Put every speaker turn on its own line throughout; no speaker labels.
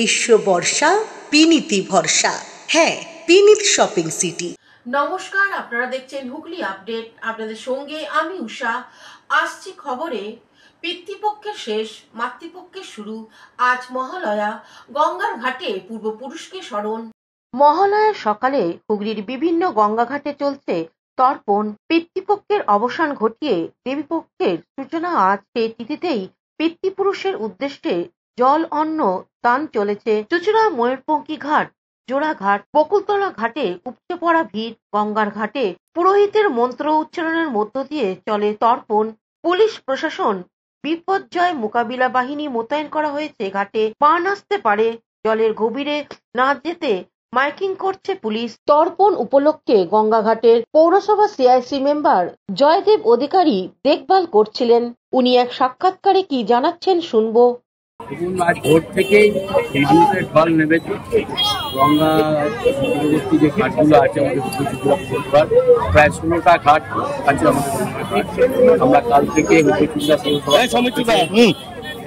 গ্রীষ্ম বর্ষা বিনীতি ভরসা। হ্যাঁ, বিনীত শপিং সিটি।
নমস্কার, আপনারা দেখছেন হুগলি আপডেট। আপনাদের সঙ্গে আমি উষা। আসছি খবরে। পিতৃপক্ষের শেষ, মাতৃপক্ষের শুরু। আজ মহালয়া। গঙ্গার ঘাটে পূর্বপুরুষকে স্মরণ। মহালয়ার সকালে হুগলির বিভিন্ন গঙ্গাঘাটে চলছে তর্পণ। পিতৃপক্ষের অবসান ঘটিয়ে দেবীপক্ষের সূচনা আজ। সেই তিথিতেই পিতৃপুরুষের উদ্দেশ্যে জল অন্ন দান চলেছে। চুঁচুড়া ময়ূরপঙ্খী ঘাট, জোড়াঘাট, বকুলতলা ঘাটে উপচে পড়া ভিড়। গঙ্গার ঘাটে পুরোহিতের মন্ত্র উচ্চারণের মধ্য দিয়ে চলে তর্পণ। পুলিশ প্রশাসন বিপর্যয় মোকাবিলা বাহিনী মোতায়েন করা হয়েছে ঘাটে। বান আসতে পারে, জলের গভীরে না যেতে মাইকিং করছে পুলিশ। তর্পণ উপলক্ষে গঙ্গাঘাটের পৌরসভা সিআইসি মেম্বার জয়দেব অধিকারী দেখভাল করছিলেন। উনি এক সাক্ষাৎকারে কি জানাচ্ছেন শুনবো।
আজ ভোর থেকেই মানুষের ঢল নেমেছে। গঙ্গা পূর্ববর্তী যে ঘাটগুলো আছে আমাদের পৌরসভার প্রায় 16টা ঘাট আছে আমাদের। আমরা কাল থেকে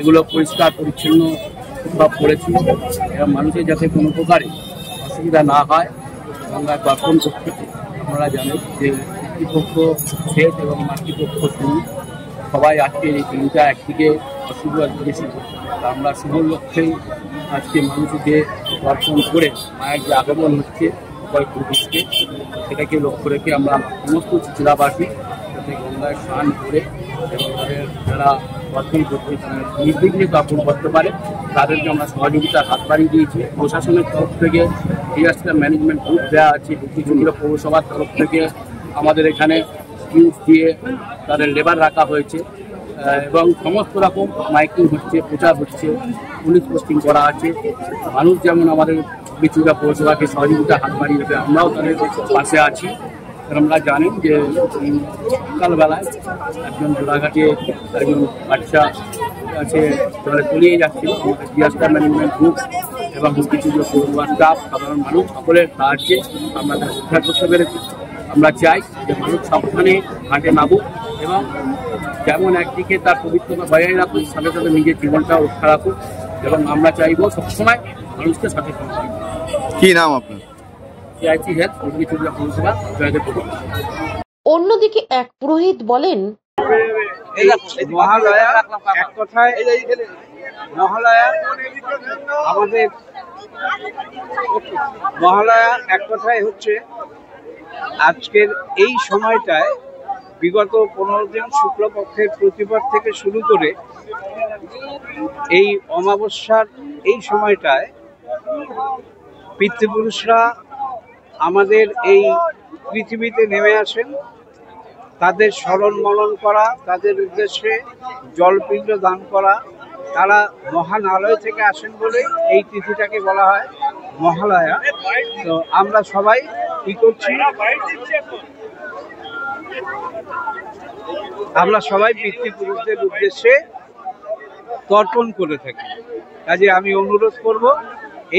এগুলো পরিষ্কার পরিচ্ছন্ন সব করেছি এবং মানুষের যাতে কোনো প্রকারে অসুবিধা না হয় গঙ্গা তর্পণ করতে। আপনারা জানেন যে পিতৃপক্ষ শেষ এবং মাতৃপক্ষ শুরু। সবাই আজকে এই দিনটা একদিকে অসুবিধা বেশি। আমরা শুভ লক্ষ্যেই আজকে মানুষকে দর্শন করে মায়ের যে আগমন হচ্ছে পুরুষকে, সেটাকে লক্ষ্য রেখে আমরা সমস্ত জেলাবাসী যাতে গঙ্গায় স্নান করে এবং তাদের যারা দর্শন করতে নির্বিঘ্নে দর্শন করতে পারে তাদেরকে আমরা সহযোগিতার হাত বাড়িয়ে দিয়েছি। প্রশাসনের তরফ থেকে ডিজাস্টার ম্যানেজমেন্ট গ্রুপ দেওয়া আছে। চুঁচুড়া পৌরসভার তরফ থেকে আমাদের এখানে নিউজ দিয়ে তাদের লেবার রাখা হয়েছে এবং সমস্ত রকম মাইকিং হচ্ছে, প্রচার হচ্ছে, পুলিশ পোস্টিং করা আছে। মানুষ যেমন আমাদের চুঁচুড়া পৌরসভাকে সহযোগিতা হাত বাড়িয়ে দেবে, আমরাও তাদের পাশে আছি। আমরা জানেন যে সকালবেলায় একজন জোড়াঘাটে একজন বাচ্চা আছে জলে তলিয়ে যাচ্ছিল। আমাদের ডিজাস্টার ম্যানেজমেন্ট গ্রুপ এবং চুঁচুড়া পৌরসভার স্টাফ, সাধারণ মানুষ সকলের সাহায্যে আমরা তাদের উদ্ধার করতে পেরেছি। আমরা চাই যে মানুষ সাবধানে ঘাটে নামুক এবং যেমন একদিকে তার পবিত্রতা বজায় রাখুক, সাথে সাথে নিজের জীবনটাও রক্ষা রাখুক এবং আমরা চাইব সবসময় মানুষকে সচেতন করি।
কি নাম আপনার?
সিআইসি হেলথ চুঁচুড়া পৌরসভা জয়দেব।
অন্যদিকে এক পুরোহিত বলেন,
মহালয়া এক কথায় মহালয়া আমাদের মহালয়া এক কথায় হচ্ছে আজকের এই সময়টায় বিগত 15 দিন শুক্লপক্ষের প্রতিপদ থেকে শুরু করে এই অমাবস্যার এই সময়টায় পিতৃপুরুষরা আমাদের এই পৃথিবীতে নেমে আসেন। তাদের স্মরণ মনন করা, তাদের উদ্দেশ্যে জলপিণ্ড দান করা। তারা মহান আলয় থেকে আসেন বলে এই তিথিটাকে বলা হয় মহালয়া। তো আমরা সবাই কি করছি, আমরা সবাই পিতৃপুরুষদের উদ্দেশ্যে তর্পণ করে থাকি। কাজে আমি অনুরোধ করব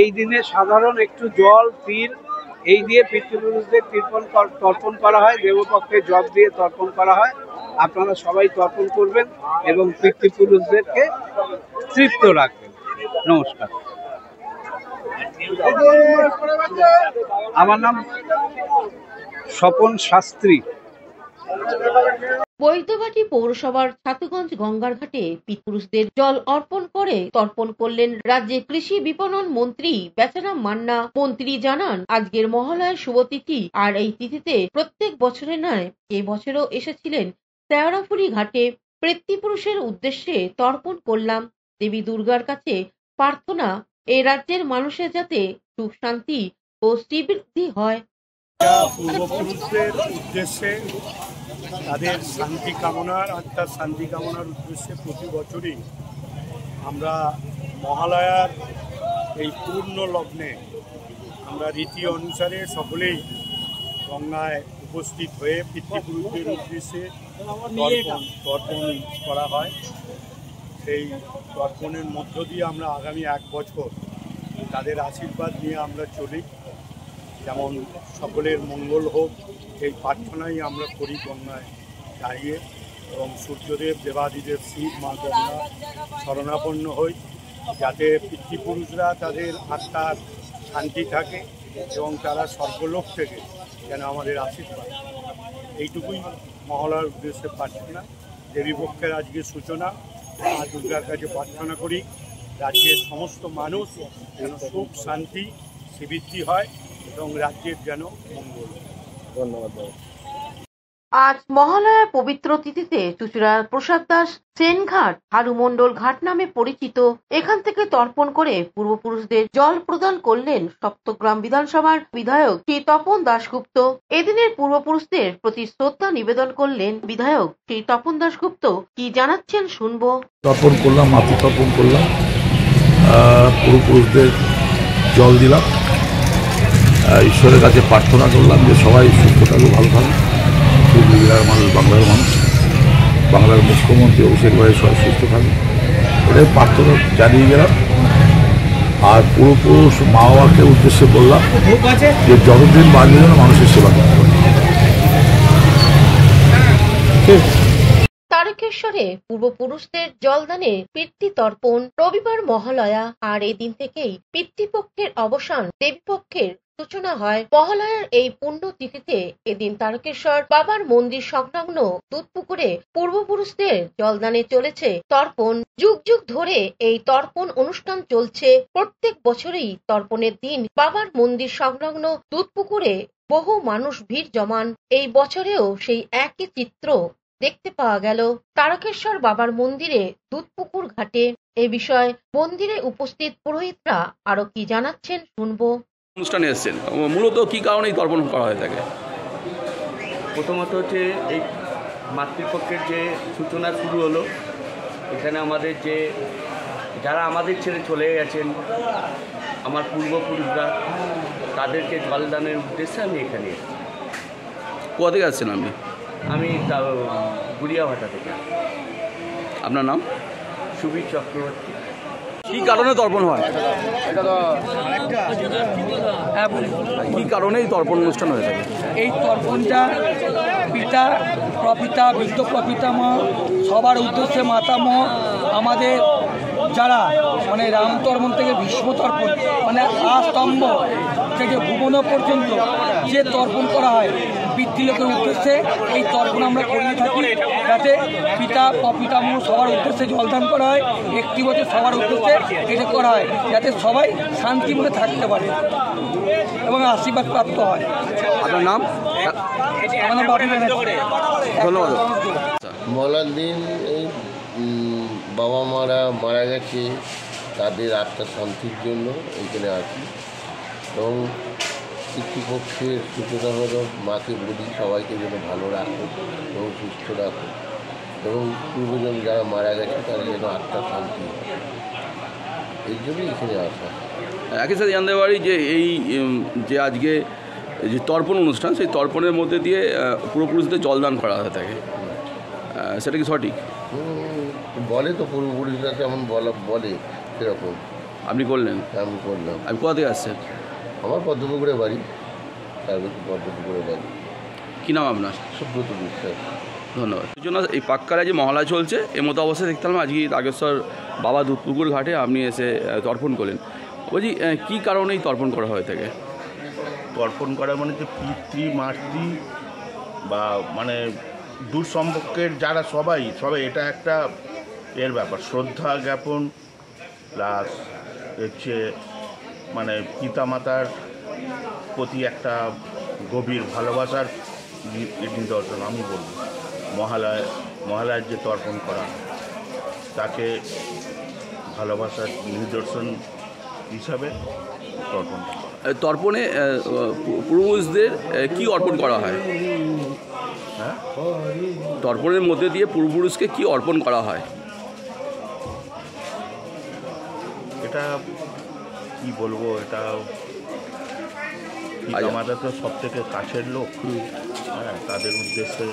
এই দিনে সাধারণ একটু জল, তিল এই দিয়ে পিতৃপুরুষদের তর্পণ করা হয়। দেবপক্ষে জল দিয়ে তর্পণ করা হয়। আপনারা সবাই তর্পণ করবেন এবং পিতৃপুরুষদেরকে তৃপ্ত রাখবেন। নমস্কার। আমার নাম স্বপন শাস্ত্রী।
বৈদ্যবাটি পৌরসভার ছাতুগঞ্জ গঙ্গার ঘাটে পিতৃপুরুষদের জল অর্পণ করে তর্পণ করলেন রাজ্যের কৃষি বিপণন মন্ত্রী বেচারাম মান্না। মন্ত্রী জানান, আজকের মহালয়ার শুভ তিথি, আর এই তিথিতে প্রত্যেক বছরের নয় এবছরও এসেছিলেন শেওড়াফুলি ঘাটে। পিতৃপুরুষের উদ্দেশ্যে তর্পণ করলাম। দেবী দুর্গার কাছে প্রার্থনা এই রাজ্যের মানুষের যাতে সুখ শান্তি ও শ্রীবৃদ্ধি হয়।
পূর্বপুরুষদের উদ্দেশ্যে তাদের শান্তি কামনার, আত্মার শান্তি কামনার উদ্দেশ্যে প্রতি বছরই আমরা মহালয়ার এই পূর্ণ লগ্নে আমরা রীতি অনুসারে সকলেই গঙ্গায় উপস্থিত হয়ে পিতৃপুরুষদের উদ্দেশ্যে তর্পণ করা হয়। সেই তর্পণের মধ্য দিয়ে আমরা আগামী 1 বছর তাদের আশীর্বাদ নিয়ে আমরা চলি। যেমন সকলের মঙ্গল হোক এই প্রার্থনাই আমরা করি গঙ্গায় দাঁড়িয়ে, এবং সূর্যদেব, দেবাদিদেব শিব, মা গঙ্গা শরণাপন্ন হই যাতে পিতৃপুরুষরা তাদের আত্মার শান্তি থাকে এবং তারা স্বর্গলোক থেকে যেন আমাদের আশীর্বাদ, এইটুকুই মহালয়ার উদ্দেশ্যে প্রার্থনা। দেবীপক্ষের আজকে সূচনা, মা দুর্গার কাছে প্রার্থনা করি রাজ্যের সমস্ত মানুষ যেন সুখ শান্তি শ্রীবৃদ্ধি হয় এবং রাজ্যের যেন মঙ্গল। ধন্যবাদ।
আজ মহালয়ার পবিত্র তিথিতে চুঁচুড়ার প্রসাদ দাস সেনঘাট হারুমণ্ডল ঘাট নামে পরিচিত এখান থেকে তর্পণ করে পূর্বপুরুষদের জল প্রদান করলেন সপ্তগ্রাম বিধানসভার বিধায়ক শ্রী তপন দাশগুপ্ত। এদিনের পূর্বপুরুষদের প্রতি শ্রদ্ধা নিবেদন করলেন বিধায়ক শ্রী তপন দাশগুপ্ত। কি জানাচ্ছেন শুনবো।
তর্পণ করলাম, মাতৃ তর্পণ করলাম, পূর্বপুরুষদের জল দিলাম, ঈশ্বরের কাছে প্রার্থনা করলাম যে সবাই সুস্থ থাকুক, ভালো থাকুক। জেলার মানুষ, বাংলার মানুষ, বাংলার মুখ্যমন্ত্রী অভিষেক ভাই সবাই সুস্থ থাকুক, এটাই প্রার্থনা জানিয়ে গেলাম। আর পূর্বপুরুষ মা বাবাকে উদ্দেশ্যে বললাম যে যতদিন বাঁচবে যেন মানুষের সেবা করতে পারে।
তারকেশ্বরে পূর্বপুরুষদের জলদানে পিতৃ তর্পণ রবিবার মহালয়া, আর এই দিন থেকেই পিতৃপক্ষের অবসান, দেবীপক্ষের সূচনা হয়। মহালয়ার এই পুণ্য তিথিতে এদিন তারকেশ্বর বাবার মন্দির সংলগ্ন দুধপুকুরে পূর্বপুরুষদের জলদানে চলেছে তর্পণ। যুগ যুগ ধরে এই তর্পণ অনুষ্ঠান চলছে। প্রত্যেক বছরই তর্পণের দিন বাবার মন্দির সংলগ্ন দুধপুকুরে বহু মানুষ ভিড় জমান। এই বছরেও সেই একই চিত্র দেখতে পাওয়া গেল তারকেশ্বর বাবার মন্দিরে দুধপুকুর ঘাটে। এ বিষয়ে মন্দিরে উপস্থিত পুরোহিতরা আরো কি জানাচ্ছেন শুনবো।
অনুষ্ঠানে এসেছেন, মূলত কি কারণে তর্পণ করা হয়ে থাকে?
প্রথমত হচ্ছে এই মাতৃপক্ষের যে সূচনা শুরু হলো, এখানে আমাদের যে যারা আমাদের ছেড়ে চলে গেছেন, আমার পূর্বপুরুষরা, তাদেরকে জলদানের উদ্দেশ্যে আমি এখানে এসেছি।
কোথা থেকে আসছেন আপনি?
আমি গুড়িয়াভাটা থেকে।
আপনার নাম?
সুবীর চক্রবর্তী।
কি কারণে তর্পণ হয়? কি কারণে এই তর্পণ অনুষ্ঠান হয়ে থাকে?
এই তর্পণটা পিতা প্রপিতা বৃদ্ধ প্রপিতামহ সবার উদ্দেশ্যে মাতামহ, আমাদের যারা মানে রাম তর্পণ থেকে ভীষ্ম তর্পণ, মানে আস্তম্ভ থেকে ভুবন পর্যন্ত যে তর্পণ করা হয় পিতৃলোকের উদ্দেশ্যে, এই তর্পণ আমরা করিয়ে থাকি যাতে পিতা প্রপিতামহ সবার উদ্দেশ্যে জলদান করা হয়। একটি বছর সবার উদ্দেশ্যে এটা করা হয় যাতে সবাই শান্তি মনে থাকতে পারে এবং আশীর্বাদ প্রাপ্ত হয়।
আপনার নাম?
আমার নাম বাপি ব্যানার্জি।
ধন্যবাদ।
মহলার দিন এই বাবা মারা মারা গেছে, তাদের আত্মার শান্তির জন্য এইখানে আসি এবং পিতৃপক্ষের সূচনা হলো মাকে বলি সবাইকে যেন ভালো রাখো এবং সুস্থ রাখো এবং পূর্বজন যারা মারা গেছে তাদের যেন আত্মার শান্তি হয়, এই জন্যই এখানে আসা।
একই সাথে জানতে পারি যে এই যে আজকে যে তর্পণ অনুষ্ঠান, সেই তর্পণের মধ্যে দিয়ে পূর্বপুরুষদের জলদান করা হয়ে থাকে, সেটা কি সঠিক?
বলে তো পূর্বপুরুষরা যেমন বলে সেরকম।
আপনি করলেন?
আমি করলাম।
আপনি কোথা থেকে আসছেন?
আমার পদ্মপুকুরে বাড়ি, পদ্মপুকুরে বাড়ি।
কী নাম আপনার?
সুব্রত বিশ্বাস।
ধন্যবাদ। এই জন্য এই পাক্কারা যে মহালয়া চলছে, এর মতো অবস্থায় দেখতে পেলাম আজকে তারকেশ্বর বাবা দুধপুকুর ঘাটে আপনি এসে তর্পণ করলেন। বলছি কী কারণেই তর্পণ করা হয়ে থাকে?
তর্পণ করা মানে যে পিতৃ মাতৃ বা মানে দূর সম্পর্কের যারা সবাই এটা একটা এর ব্যাপার, শ্রদ্ধা জ্ঞাপন প্লাস হচ্ছে মানে পিতামাতার প্রতি একটা গভীর ভালোবাসার নিদর্শন। আমি বলব মহালয়ার যে তর্পণ করা, তাকে ভালোবাসার নিদর্শন হিসাবে তর্পণ করা।
তর্পণে পূর্বপুরুষদের কি অর্পণ করা হয়?
হ্যাঁ,
তর্পণের মধ্যে দিয়ে পূর্বপুরুষকে কি অর্পণ করা হয়?
এটা কি বলবো, এটা পিতামাতা তো সব থেকে কাছের লোক, হ্যাঁ, তাদের উদ্দেশ্যে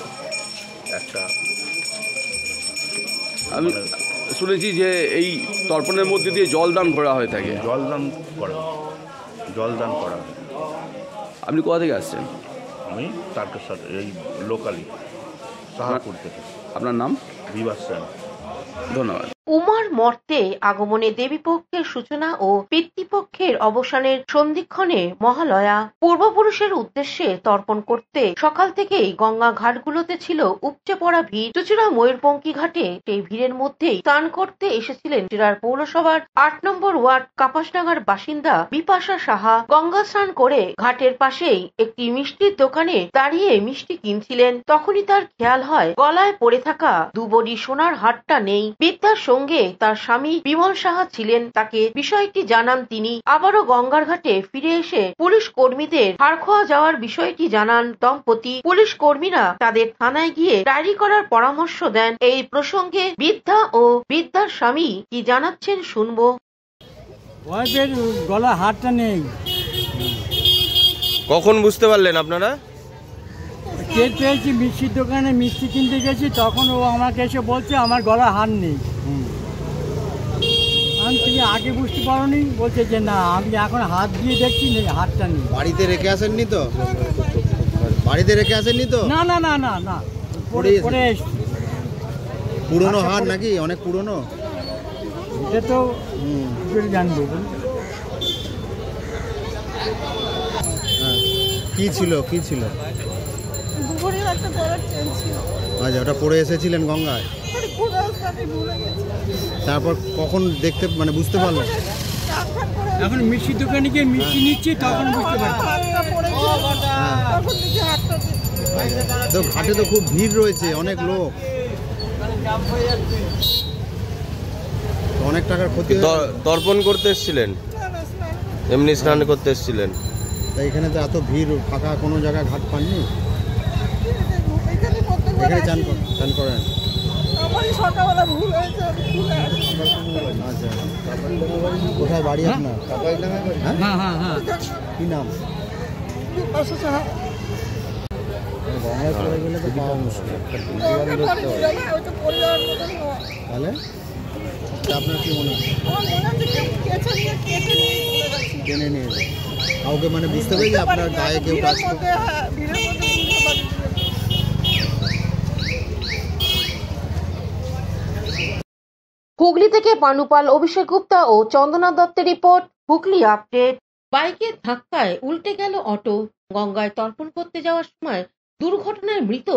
একটা
আমি শুনেছি যে এই তর্পণের মধ্যে দিয়ে জলদান করা হয়ে থাকে।
জলদান করা।
আপনি কোথা থেকে আসছেন?
আমি তারকেশ্বর, এই লোকালি সাহাপুর থেকে।
আপনার নাম?
বিভাস সেন।
ধন্যবাদ।
উমার গঙ্গার মর্তে আগমনে দেবীপক্ষের সূচনা ও পিতৃপক্ষের অবসানের সন্ধিক্ষণে মহালয়া পূর্বপুরুষের উদ্দেশ্যে তর্পণ করতে সকাল থেকেই গঙ্গা ঘাটগুলোতে ছিল উপচে পড়া ভিড়। চুচুড়া ময়ূরপঙ্খী ঘাটে সেই ভিড়ের মধ্যেই স্নান করতে এসেছিলেন চুচুড়ার পৌরসভার ৮ নম্বর ওয়ার্ড কাপাসডাঙ্গার বাসিন্দা বিপাশা সাহা। গঙ্গা স্নান করে ঘাটের পাশেই একটি মিষ্টির দোকানে দাঁড়িয়ে মিষ্টি কিনছিলেন। তখনই তার খেয়াল হয় গলায় পড়ে থাকা দুবড়ি সোনার হারটা নেই। বিদ্যার সঙ্গে তার স্বামী বিমল সাহা ছিলেন। তাকে বিষয়টি জানান তিনি। আবারও গঙ্গার ঘাটে ফিরে এসে পুলিশ কর্মীদের হার খোয়া যাওয়ার বিষয়টি জানান দম্পতি। পুলিশ কর্মীরা তাদের থানায় গিয়ে ডায়েরি করার পরামর্শ দেন। এই প্রসঙ্গে বিদ্যা ও বিদ্যার স্বামী কি জানাচ্ছেন শুনবো।
ওয়াইফের গলা হারটা নেই।
কখন বুঝতে পারলেন আপনারা?
টের পেয়েছি, মিষ্টির দোকানে মিষ্টি কিনতে গেছি, তখন ও আমাকে এসে বলছে আমার গলা হার নেই। আমি তুমি আগে বুঝতে পারোনি? বলছে যে না, আমি এখন হাত দিয়ে দেখছি নেই, হারটা নেই।
বাড়িতে রেখে আসেননি তো? বাড়িতে রেখে আসেননি তো?
না না না না না, পরে এসছি।
পুরনো হার নাকি? অনেক পুরনো।
এটা তো জানবো।
কি ছিল কি ছিল? আচ্ছা, ওটা পরে এসেছিলেন গঙ্গায়? তারপর কখন দেখতে মানে বুঝতে পারলেন?
এখন মিষ্টির দোকানে গিয়ে মিষ্টি নিচ্ছি, তখন বুঝতে পারছি।
তো ঘাটে তো খুব ভিড় রয়েছে, অনেক লোক, অনেক টাকার ক্ষতি। তর্পণ করতে এসেছিলেন? এমনি স্নান করতে এসেছিলেন? তাই এখানে তো এত ভিড়, ফাঁকা কোনো জায়গায় ঘাট পাননি? এখানে চান করেন? আচ্ছা, কোথায় বাড়ি আপনার? কি নাম? গঙ্গায় চলে গেলে তো পাওয়া মুশকিল। তাহলে আপনার কি মনে হয়? টেনে নিয়ে কাউকে মানে বুঝতে পারি যে আপনার গায়ে কেউ কাজ করছে?
হুগলি থেকে পানুপাল, অভিষেক গুপ্তা ও চন্দনা দত্তের রিপোর্ট, হুগলি আপডেট। বাইকের ধাক্কায় উল্টে গেল অটো। গঙ্গায় তর্পণ করতে যাওয়ার সময় দুর্ঘটনায় মৃত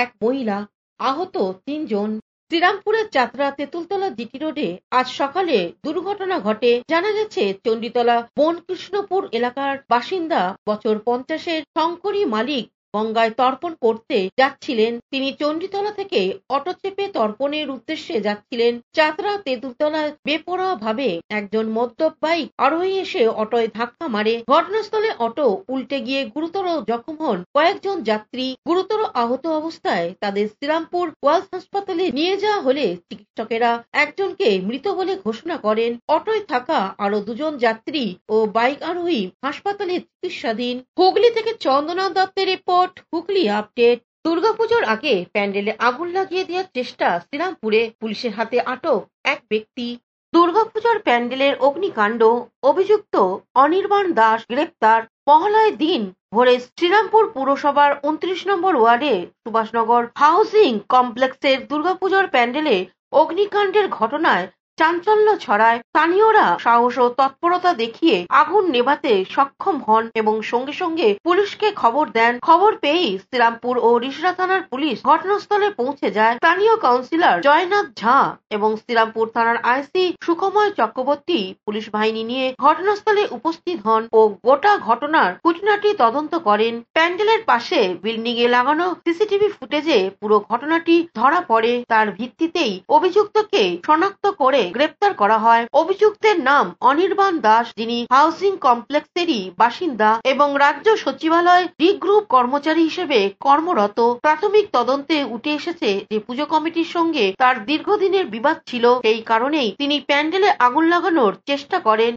এক মহিলা, আহত ৩ জন। শ্রীরামপুরের চাতরা তেঁতুলতলা জিটি রোডে আজ সকালে দুর্ঘটনা ঘটে। জানা গেছে, চণ্ডীতলা বনকৃষ্ণপুর এলাকার বাসিন্দা বছর 50-এর শঙ্করী মালিক গঙ্গায় তর্পণ করতে যাচ্ছিলেন। তিনি চণ্ডীতলা থেকে অটো চেপে তর্পণের উদ্দেশ্যে যাচ্ছিলেন। চাতরা তেঁতুলতলায় বেপরোয়া ভাবে একজন মদ্যপ বাইক আরোহী এসে অটোয় ধাক্কা মারে। ঘটনাস্থলে অটো উল্টে গিয়ে গুরুতর জখম হন কয়েকজন যাত্রী। গুরুতর আহত অবস্থায় তাদের শ্রীরামপুর ওয়ালস হাসপাতালে নিয়ে যাওয়া হলে চিকিৎসকেরা একজনকে মৃত বলে ঘোষণা করেন। অটোয় থাকা আরো 2 জন যাত্রী ও বাইক আরোহী হাসপাতালে চিকিৎসাধীন। হুগলি থেকে চন্দনা দত্তের রিপোর্ট, হুগলি আপডেট। দুর্গাপুজোর আগে প্যান্ডেলে আগুন লাগিয়ে দেওয়ার চেষ্টা শ্রীরামপুরে, পুলিশের হাতে আটক এক ব্যক্তি। দুর্গাপুজোর প্যান্ডেলের অগ্নিকাণ্ড, অভিযুক্ত অনির্বাণ দাস গ্রেপ্তার। মহালয়ার দিন ভোরে শ্রীরামপুর পুরসভার 29 নম্বর ওয়ার্ডে সুভাষনগর হাউজিং কমপ্লেক্সের দুর্গাপুজোর প্যান্ডেলে অগ্নিকাণ্ডের ঘটনায় চাঞ্চল্য ছড়ায়। স্থানীয়রা সাহস ও তৎপরতা দেখিয়ে আগুন নেভাতে সক্ষম হন এবং সঙ্গে সঙ্গে পুলিশকে খবর দেন। খবর পেয়েই শ্রীরামপুর ও রিষড়া থানার পুলিশ ঘটনাস্থলে পৌঁছে যায়। স্থানীয় কাউন্সিলর জয়নাথ ঝা এবং শ্রীরামপুর থানার আইসি সুখময় চক্রবর্তী পুলিশ বাহিনী নিয়ে ঘটনাস্থলে উপস্থিত হন ও গোটা ঘটনার খুঁটিনাটি তদন্ত করেন। প্যান্ডেলের পাশে বিল্ডিং এ লাগানো সিসিটিভি ফুটেজে পুরো ঘটনাটি ধরা পড়ে। তার ভিত্তিতেই অভিযুক্তকে শনাক্ত করে গ্রেপ্তার করা হয়। অভিযুক্তের নাম অনির্বাণ দাস, যিনি হাউজিং কমপ্লেক্সেরই বাসিন্দা এবং রাজ্য সচিবালয় ডি গ্রুপ কর্মচারী হিসেবে কর্মরত। প্রাথমিক তদন্তে উঠে এসেছে যে পুজো কমিটির সঙ্গে তার দীর্ঘদিনের বিবাদ ছিল, এই কারণেই তিনি প্যান্ডেলে আগুন লাগানোর চেষ্টা করেন।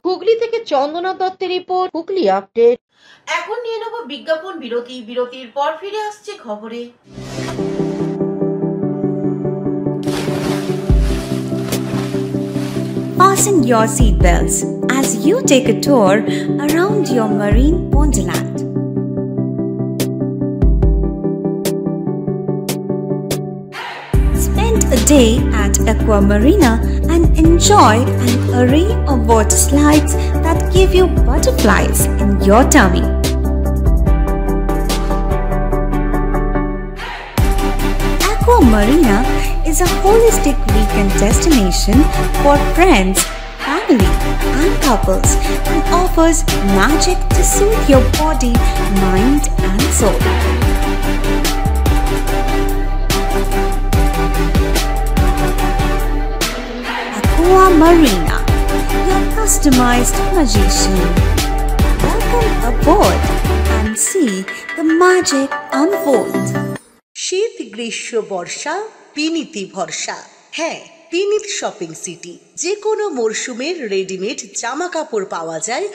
হুগলি থেকে চন্দনা দত্তের রিপোর্ট, হুগলি আপডেট। এখন নিয়ে নেব বিজ্ঞাপন বিরতি। বিরতির পর ফিরে আসছে খবরে।
Fasten your seatbelts as you take a tour around your marine wonderland. Spend a day at Aqua Marina and enjoy an array of water slides that give you butterflies in your tummy. Aqua Marina is a holistic weekend destination for friends, family and couples and offers magic to soothe your body, mind and soul. Aqua Marina, your customized magician. Welcome aboard and see the magic unfold.
শীত গ্রীষ্ম বর্ষা পিনিতি ভরসা। হ্যাঁ, পিনিত shopping city. যে কোনো মরশুমের readymade জামা কাপড় পাওয়া যায়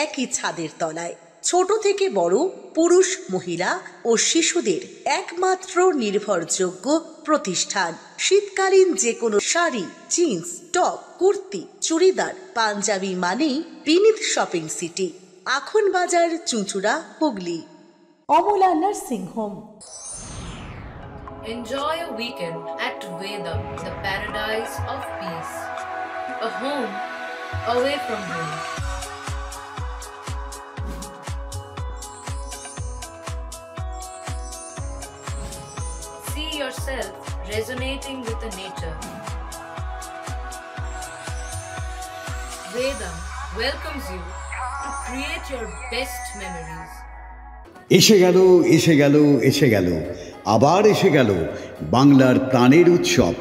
একই ছাদের তলায়। ছোট থেকে বড়, পুরুষ, মহিলা ও শিশুদের একমাত্র নির্ভরযোগ্য প্রতিষ্ঠান। শীতকালীন যে কোনো শাড়ি, জিন্স, টপ, কুর্তি, চুড়িদার, পাঞ্জাবি মানেই পিনিত শপিং সিটি। আখন বাজার, চুঁচুড়া, Hooghly. Amala nursing home.
Enjoy a weekend at Vedam, the paradise of peace. A home away from home. See yourself resonating with the nature. Vedam welcomes you to create your best memories.
এসে গেল এসে গেল এসে গেল আবার এসে গেল বাংলার প্রাণের উৎসব,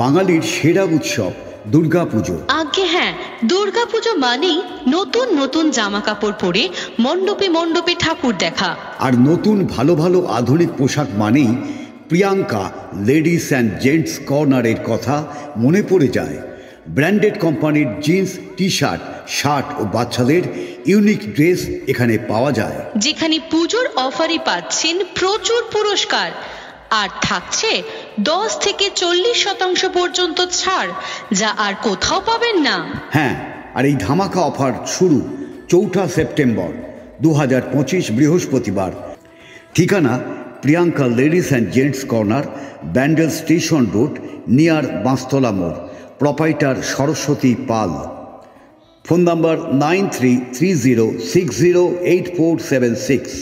বাঙালির সেরা উৎসব দুর্গাপুজো।
আজ্ঞে হ্যাঁ, দুর্গাপুজো মানেই নতুন নতুন জামা কাপড় পরে মণ্ডপে মণ্ডপে ঠাকুর দেখা।
আর নতুন ভালো ভালো আধুনিক পোশাক মানেই প্রিয়াঙ্কা লেডিস অ্যান্ড জেন্টস কর্নারের কথা মনে পড়ে যায়। ব্র্যান্ডেড কোম্পানির জিন্স, টি শার্ট, শার্ট ও বাচ্চাদের ইউনিক ড্রেস এখানে পাওয়া যায়।
যেখানে পুজোর অফারে পাচ্ছেন প্রচুর পুরস্কার আর থাকছে 10 থেকে 40% পর্যন্ত ছাড়, যা আর কোথাও পাবেন না।
হ্যাঁ, আর এই ধামাকা অফার শুরু 4 সেপ্টেম্বর 2025 বৃহস্পতিবার। ঠিকানা Priyanka ladies and gents corner, Bandel station road, near Bashtala মোড়। Proprietor Saraswati Pal. Phone number 9330608476।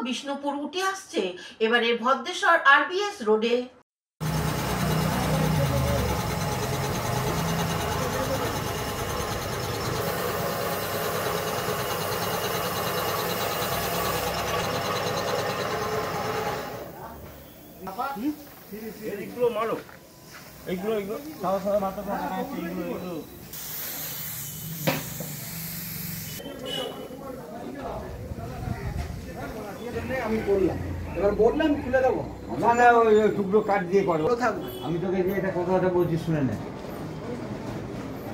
Bishnupur উঠে আসছে এবারে ভদ্রেশ্বর RBS রোডে।
এইগুলো মালো, এইগুলো এইগুলো সাদা সাদা মাথা আছে, এইগুলো এইগুলো
আমি বললাম, এবার বললাম খুলে দেবো না, না ওই টুকরো কাট দিয়ে করো। আমি তোকে যে এটা কথা বলছি শুনে নে,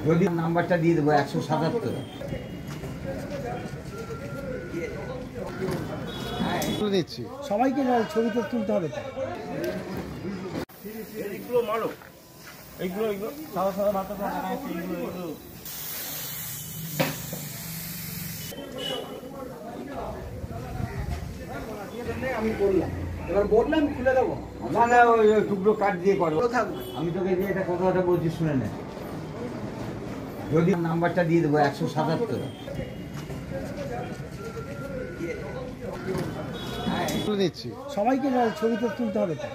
যদি নাম্বারটা দিয়ে দেবো 177 দিচ্ছি। সবাইকে ছবি তো তুলতে হবে তো।
এইগুলো মালো, এইগুলো এইগুলো সাদা সাদা মাথা আছে, এইগুলো এইগুলো
আমি করলাম, এবার বললাম খুলে দেবো
না না ওই টুকরো কাঠ দিয়ে করবো থাকবে। আমি তোকে যে এটা কথাটা বলছি শুনে নে, যদি নাম্বারটা দিয়ে দেবো 177
দিচ্ছি সবাইকে ছবি তো তুলতে হবে তো।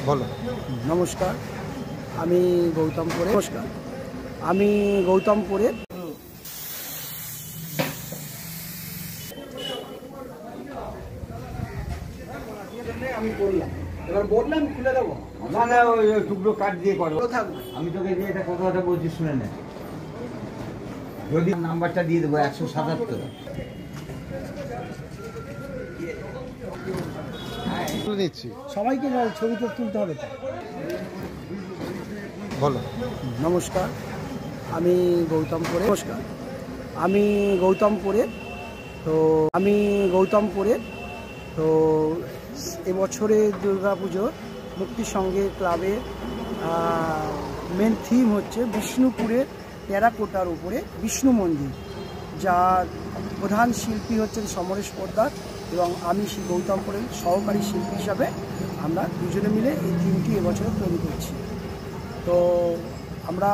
বলো।
নমস্কার, আমি গৌতমপুরের আমি করলাম, এবার বললাম খুলে দেবো
না না ওই টুকরো কাঠ দিয়ে করবো থাকবে। আমি তোকে যে এটা কথাটা বলছি শুনে নে, যদি নাম্বারটা দিয়ে দেবো 177
দিচ্ছি সবাইকে ছবি তো তুলতে হবে তো।
বলো।
নমস্কার, আমি গৌতমপুরের তো এবছরে দুর্গাপুজোর মুক্তি সঙ্গে ক্লাবের মেন থিম হচ্ছে বিষ্ণুপুরের টেরাকোটার উপরে বিষ্ণু মন্দির, যার প্রধান শিল্পী হচ্ছেন সমরেশ পোদ্দার এবং আমি সেই গৌতমপুরের সহকারী শিল্পী হিসাবে আমরা দুজনে মিলে এই থিমটি এবছরে তৈরি করছি। তো আমরা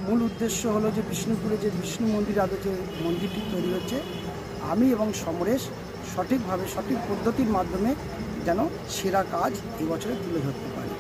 মূল উদ্দেশ্য হলো যে বিষ্ণুপুরে যে বিষ্ণু মন্দির আগে যে মন্দিরটি তৈরি হচ্ছে, আমি এবং সমরেশ সঠিকভাবে সঠিক পদ্ধতির মাধ্যমে যেন সেরা কাজ এই বছরে তুলে ধরতে পারি।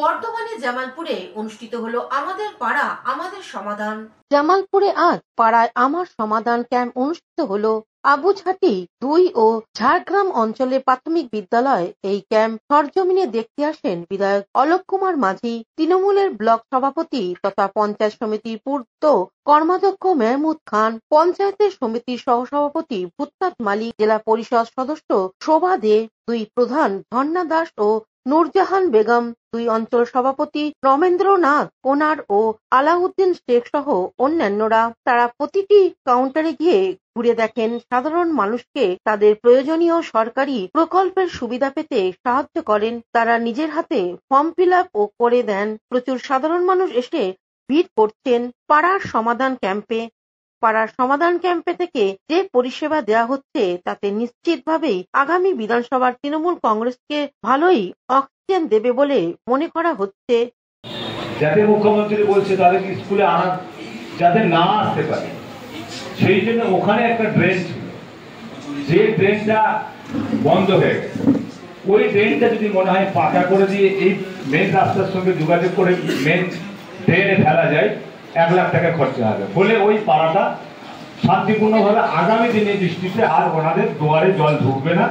বর্তমানে জামালপুরে অনুষ্ঠিত হলো আমাদের পাড়া আমাদের সমাধান।
জামালপুরে আজ পাড়ায় আমার সমাধান ক্যাম্প অনুষ্ঠিত হলো। আবুঝাটি 2 ও ঝাড়গ্রাম অঞ্চলে প্রাথমিক বিদ্যালয় এই ক্যাম্প সরজমিনে দেখতে আসেন বিধায়ক অলোক কুমার মাঝি, তৃণমূলের ব্লক সভাপতি তথা পঞ্চায়েত সমিতির পূর্ত কর্মাধ্যক্ষ মেহমুদ খান, পঞ্চায়েতের সমিতির সহসভাপতি ভূতনাথ মালিক, জেলা পরিষদ সদস্য শোভা দে, 2 প্রধান ঝর্ণা দাস ও নূরজাহান বেগম, 2 অঞ্চল সভাপতি রমেন্দ্রনাথ কোনার ও আলাউদ্দিন শেখ সহ অন্যান্যরা। তারা প্রতিটি কাউন্টারে গিয়ে ঘুরে দেখেন, সাধারণ মানুষকে তাদের প্রয়োজনীয় সরকারি প্রকল্পের সুবিধা পেতে সাহায্য করেন। তারা নিজের হাতে ফর্ম ফিল আপ ও করে দেন। প্রচুর সাধারণ মানুষ এসে ভিড় করছেন পাড়ার সমাধান ক্যাম্পে। পাড়ার সমাধান ক্যাম্পে থেকে যে পরিষেবা দেওয়া হচ্ছে তাতে নিশ্চিতভাবেই আগামী বিধানসভার তৃণমূল কংগ্রেসকে ভালোই অক্সিজেন দেবে বলে মনে করা হচ্ছে।
যাতে মুখ্যমন্ত্রী বলছে তাদেরকে স্কুলে আনা যাতে না আসতে পারে, সেই জন্য ওখানে একটা ড্রেন ছিল, যে ড্রেনটা বন্ধ হয়ে গেছে। ওই ড্রেনটা যদি মনে হয় পাকা করে দিয়ে এই মেন রাস্তার সঙ্গে যোগাযোগ করে মেন ড্রেনে ফেলা যায়, 1 লাখ টাকা খরচা হবে। ফলে ওই পাড়াটা শান্তিপূর্ণভাবে আগামী দিনে বৃষ্টিতে আর ওনাদের দুয়ারে জল ঢুকবে না,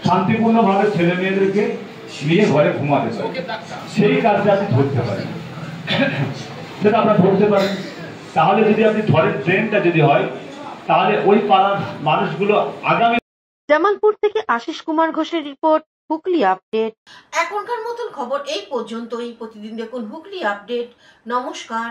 শান্তিপূর্ণভাবে ছেলে মেয়েদেরকে নিয়ে ঘরে ঘুমাতে পারে। সেই কাজটা আপনি ধরতে পারেন, সেটা আপনারা ধরতে পারেন। তাহলে যদি আপনি ধরেন ট্রেনটা যদি হয়, তাহলে ওই পাড়ার মানুষগুলো আগামী।
জামালপুর থেকে আশিস কুমার ঘোষের রিপোর্ট, হুগলি আপডেট।
এখনকার মতন খবর এই পর্যন্তই। প্রতিদিন দেখুন হুগলি আপডেট। নমস্কার।